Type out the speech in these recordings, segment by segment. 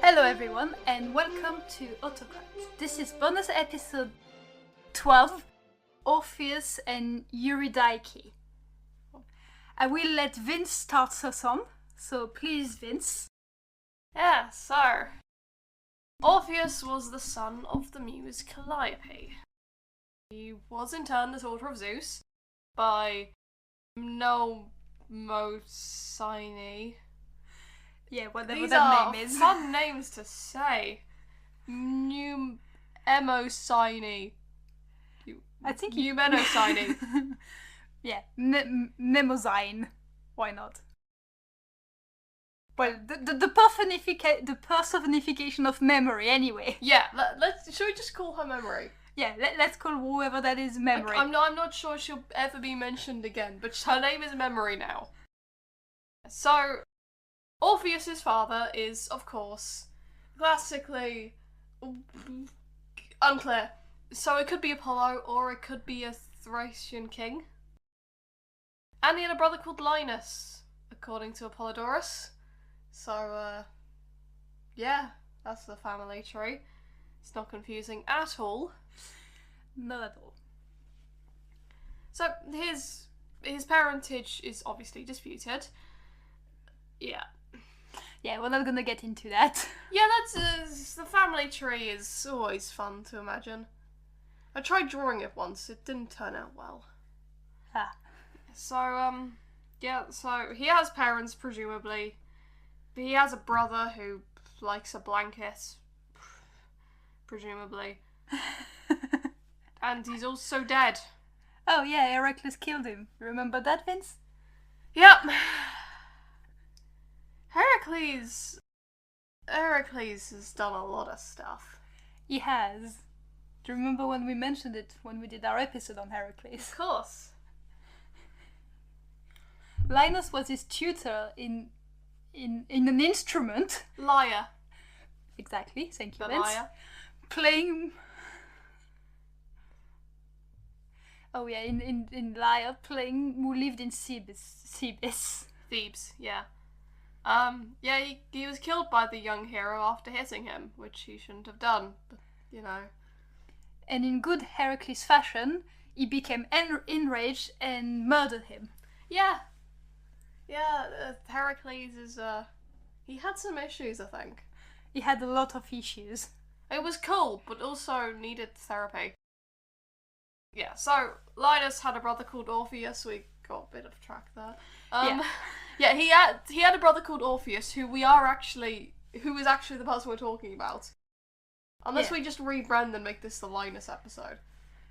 Hello everyone and welcome to Autocrat. This is bonus episode 12, Orpheus and Eurydice. I will let Vince start us on, so please Vince. Yeah, so Orpheus was the son of the muse Calliope. He was in turn the daughter of Zeus by Mnemosyne. Yeah, whatever These that are name is. fun names to say. Mnemosyne. I think Mnemosyne. Yeah, Mnemosyne. Why not? Well, the personification of memory, anyway. Yeah, should we just call her Memory? Yeah, let's call whoever that is Memory. I'm not sure she'll ever be mentioned again, but her name is Memory now. So, Orpheus's father is, of course, classically unclear. So it could be Apollo, or it could be a Thracian king. And he had a brother called Linus, according to Apollodorus. So, yeah, that's the family tree. It's not confusing at all. Not at all. So his parentage is obviously disputed. Yeah. Yeah, we're not gonna get into that. Yeah, that's the family tree is always fun to imagine. I tried drawing it once. It didn't turn out well. Ah. So yeah. So he has parents, presumably. He has a brother who likes a blanket, presumably. And he's also dead. Oh yeah, Heracles killed him. Remember that, Vince? Yep. Heracles has done a lot of stuff. He has. Do you remember when we mentioned it when we did our episode on Heracles? Of course. Linus was his tutor in an instrument. Lyre. Exactly, thank you, The Vince. lyre. Playing. Oh yeah, in lyre playing. Who lived in Thebes, yeah. Yeah, he was killed by the young hero after hitting him, which he shouldn't have done, but, you know. And in good Heracles fashion, he became enraged and murdered him. Yeah. Yeah, Heracles is, he had some issues, I think. He had a lot of issues. It was cool, but also needed therapy. Yeah, so Linus had a brother called Orpheus. We got a bit off track there. Yeah, he had a brother called Orpheus, who is actually the person we're talking about. Unless we just rebrand and make this the Linus episode.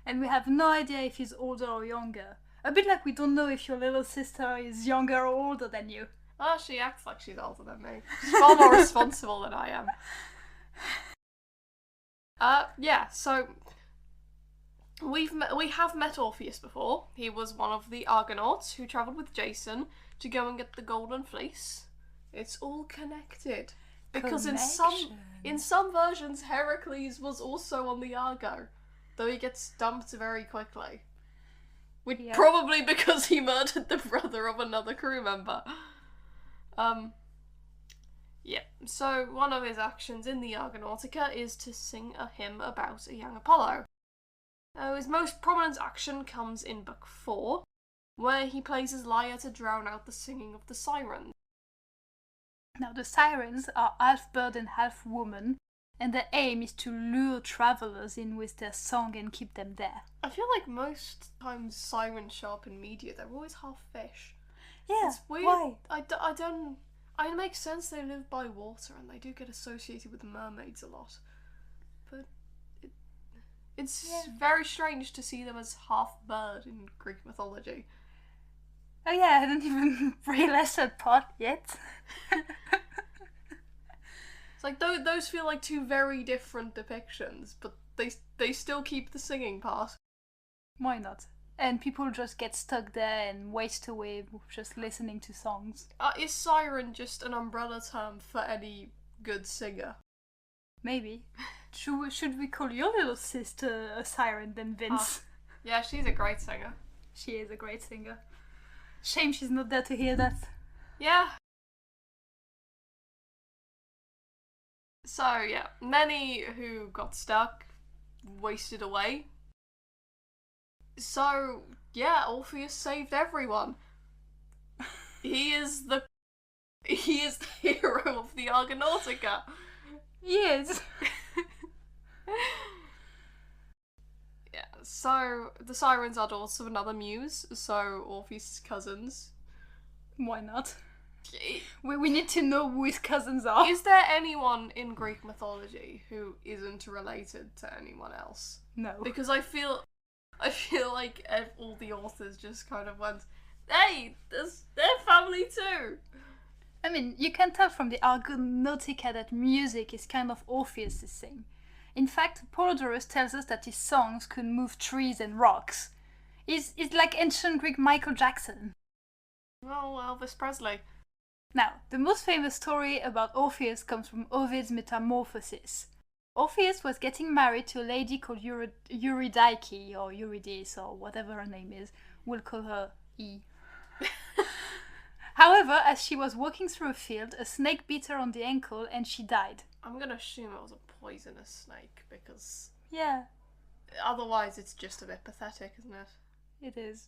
And we have no idea if he's older or younger. A bit like we don't know if your little sister is younger or older than you. Oh, she acts like she's older than me. She's far more responsible than I am. Yeah, so we have met Orpheus before. He was one of the Argonauts who travelled with Jason to go and get the Golden Fleece. It's all connected. Because in some versions, Heracles was also on the Argo, though he gets dumped very quickly. Probably because he murdered the brother of another crew member. Yeah, so one of his actions in the Argonautica is to sing a hymn about a young Apollo. His most prominent action comes in Book 4, where he plays his lyre to drown out the singing of the sirens. Now the sirens are half bird and half woman, and their aim is to lure travellers in with their song and keep them there. I feel like most times sirens show up in media, they're always half fish. Yeah, it's weird. Why? It makes sense they live by water and they do get associated with mermaids a lot. But it's very strange to see them as half bird in Greek mythology. Oh yeah, I didn't even realise that part yet. It's like those feel like two very different depictions, but they still keep the singing part. Why not? And people just get stuck there and waste away just listening to songs. Is siren just an umbrella term for any good singer? Maybe. Should we call your little sister a siren then, Vince? Yeah, she's a great singer. She is a great singer. Shame she's not there to hear that. Yeah. So, yeah, many who got stuck wasted away. So, yeah, Orpheus saved everyone. He is the hero of the Argonautica. Yes. Yeah, so the Sirens are daughters of another muse, so Orpheus' cousins. Why not? We need to know who his cousins are. Is there anyone in Greek mythology who isn't related to anyone else? No. Because I feel like all the authors just kind of went, hey, they're family too. I mean, you can tell from the Argonautica that music is kind of Orpheus' thing. In fact, Apollodorus tells us that his songs could move trees and rocks. He's like ancient Greek Michael Jackson. Oh, Elvis Presley. Now, the most famous story about Orpheus comes from Ovid's Metamorphoses. Orpheus was getting married to a lady called Eurydice, or Eurydice, or whatever her name is. We'll call her E. However, as she was walking through a field, a snake bit her on the ankle and she died. I'm gonna assume it was a poisonous snake, because... Yeah. Otherwise it's just a bit pathetic, isn't it? It is.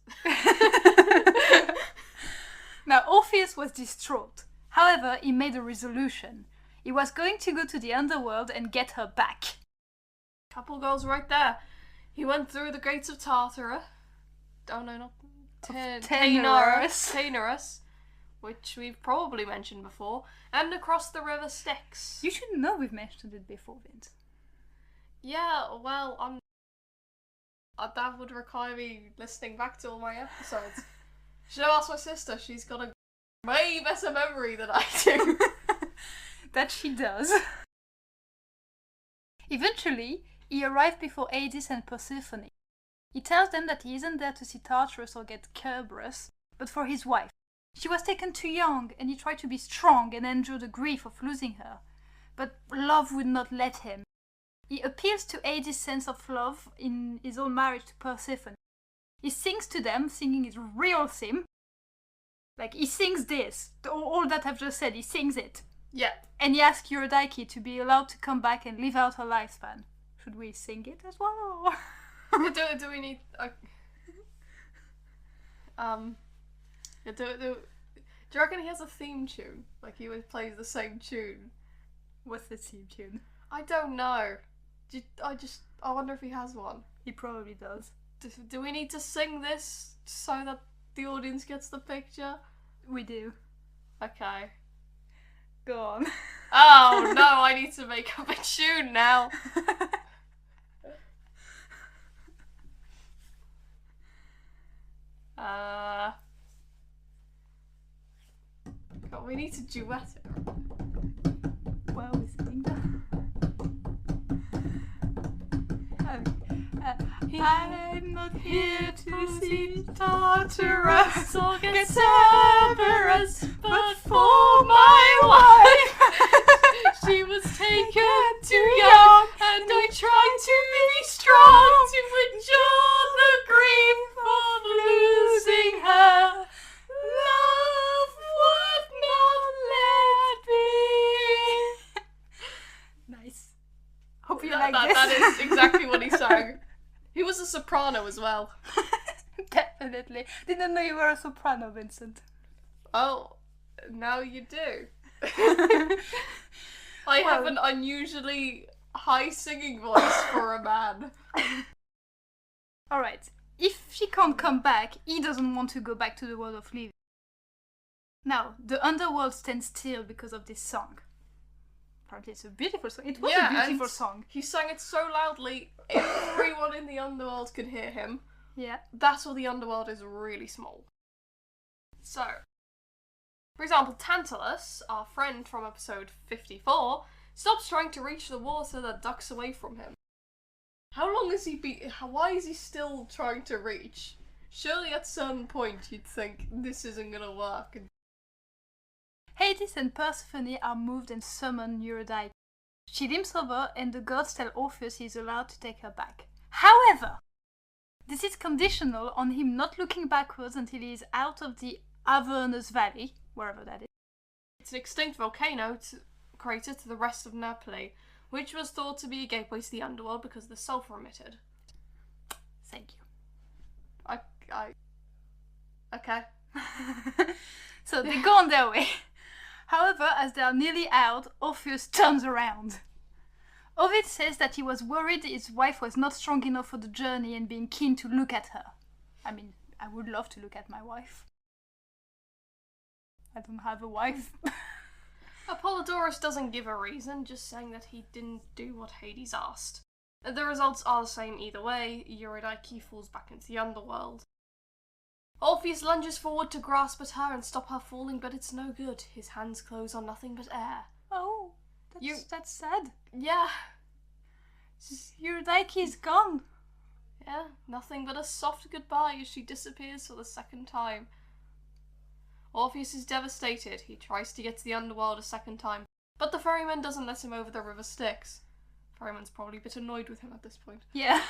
Now, Orpheus was distraught. However, he made a resolution. He was going to go to the underworld and get her back. Couple goals right there. He went through the gates of Tartara. Oh no, not Taenarus, which we've probably mentioned before, and across the river Styx. You should know we've mentioned it before, Vince. Yeah, well, that would require me listening back to all my episodes. Should have asked my sister, she's got a way better memory than I do. That she does. Eventually, he arrived before Hades and Persephone. He tells them that he isn't there to see Tartarus or get Cerberus, but for his wife. She was taken too young, and he tried to be strong and endure the grief of losing her. But love would not let him. He appeals to Hades' sense of love in his own marriage to Persephone. He sings to them, singing his real theme. Like, he sings this. All that I've just said, he sings it. Yeah. And he asks Eurydice to be allowed to come back and live out her lifespan. Should we sing it as well? do we need... Do you reckon he has a theme tune? Like, he always plays the same tune? What's the theme tune? I don't know. I wonder if he has one. He probably does. Do we need to sing this so that the audience gets the picture? We do. Okay. Go on. Oh no, I need to make up a tune now. God, we need to duet it. Well, we're singing that. I'm not here to see Tartarus or get Cerberus, but for my wife. She was taken too young, and I tried to be strong to endure the grief of losing her. Love would not let me. Nice. Hope you like this. That is exactly what he sang. He was a soprano as well. Definitely. Didn't know you were a soprano, Vincent. Oh, now you do. I have an unusually high singing voice for a man. Alright, if she can't come back, he doesn't want to go back to the world of living. Now, the underworld stands still because of this song. Apparently it's a beautiful song. It was a beautiful song. He sang it so loudly, everyone in the underworld could hear him. Yeah. That's why the underworld is really small. So, for example, Tantalus, our friend from episode 54, stops trying to reach the water that ducks away from him. How long has he been... Why is he still trying to reach? Surely at some point you'd think, this isn't gonna work. Hades and Persephone are moved and summon Eurydice. She limps over and the gods tell Orpheus he is allowed to take her back. However, this is conditional on him not looking backwards until he is out of the Avernus Valley, wherever that is. It's an extinct volcano. crater to the rest of Napoli, which was thought to be a gateway to the underworld because of the sulfur emitted. Thank you. Okay. So they go on their way. However, as they are nearly out, Orpheus turns around. Ovid says that he was worried his wife was not strong enough for the journey and being keen to look at her. I mean, I would love to look at my wife. I don't have a wife. Apollodorus doesn't give a reason, just saying that he didn't do what Hades asked. The results are the same either way. Eurydice falls back into the underworld. Orpheus lunges forward to grasp at her and stop her falling, but it's no good. His hands close on nothing but air. Oh, that's sad. Yeah. Eurydice is gone. Yeah, nothing but a soft goodbye as she disappears for the second time. Orpheus is devastated. He tries to get to the underworld a second time, but the ferryman doesn't let him over the river Styx. Ferryman's probably a bit annoyed with him at this point. Yeah.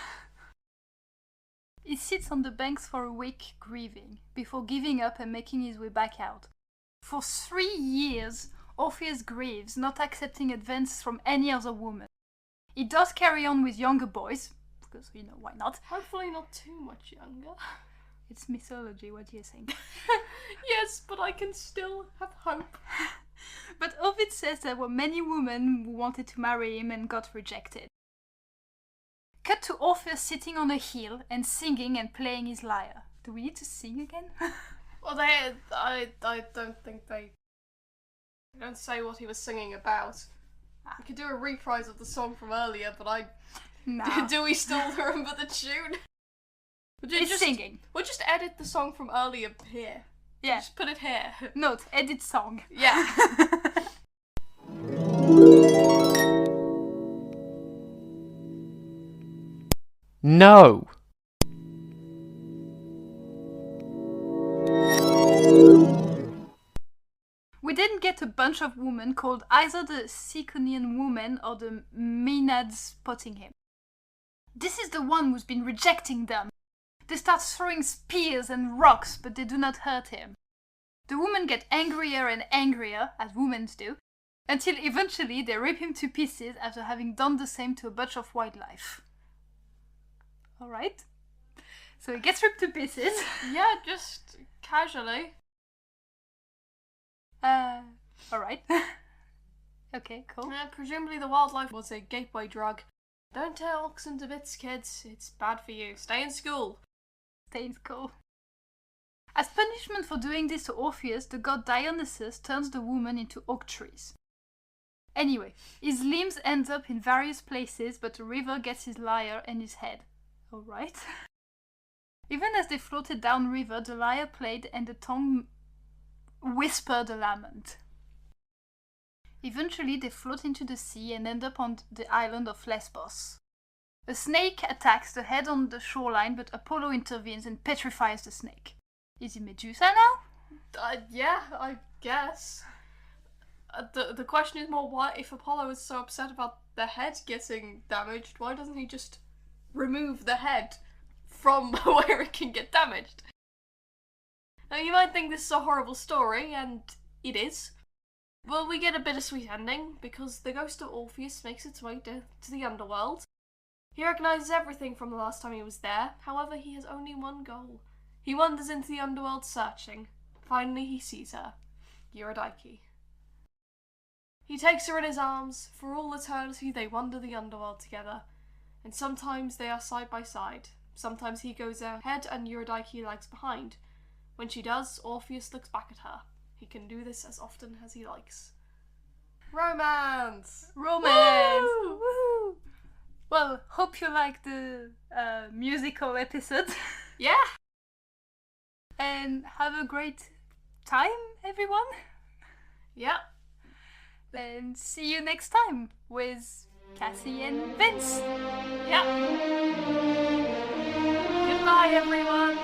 He sits on the banks for a week grieving, before giving up and making his way back out. For 3 years, Orpheus grieves, not accepting advance from any other woman. He does carry on with younger boys, because, why not? Hopefully not too much younger. It's mythology, what do you think? Yes, but I can still have hope. But Ovid says there were many women who wanted to marry him and got rejected. Cut to Orpheus sitting on a hill and singing and playing his lyre. Do we need to sing again? Well, I don't think they don't say what he was singing about. We could do a reprise of the song from earlier, but No. do we still remember the tune? It's singing. We'll just edit the song from earlier here. Yeah. Just put it here. Note, edit song. Yeah. No. We didn't get a bunch of women called either the Ciconian woman or the Maenads spotting him. This is the one who's been rejecting them. They start throwing spears and rocks, but they do not hurt him. The women get angrier and angrier, as women do, until eventually they rip him to pieces after having done the same to a bunch of wildlife. Alright? So he gets ripped to pieces. Yeah, just casually. Alright. Okay, cool. Presumably the wildlife was a gateway drug. Don't tear oxen to bits, kids. It's bad for you. Stay in school. Stay in school. As punishment for doing this to Orpheus, the god Dionysus turns the woman into oak trees. Anyway, his limbs end up in various places, but the river gets his lyre and his head. Alright. Even as they floated downriver, the lyre played and the tongue whispered a lament. Eventually they float into the sea and end up on the island of Lesbos. A snake attacks the head on the shoreline, but Apollo intervenes and petrifies the snake. Is he Medusa now? Yeah, I guess. The question is more, why, if Apollo is so upset about the head getting damaged, why doesn't he just remove the head from where it can get damaged? Now, you might think this is a horrible story, and it is. Well, we get a bittersweet ending, because the ghost of Orpheus makes its way to the underworld. He recognises everything from the last time he was there, however he has only one goal. He wanders into the underworld searching. Finally he sees her, Eurydice. He takes her in his arms. For all eternity they wander the underworld together, and sometimes they are side by side. Sometimes he goes ahead and Eurydice lags behind. When she does, Orpheus looks back at her. He can do this as often as he likes. Romance! Romance! Woo! Woo! Well, hope you liked the musical episode. Yeah! And have a great time, everyone. Yeah. And see you next time with Cassie and Vince. Yeah. Goodbye, everyone.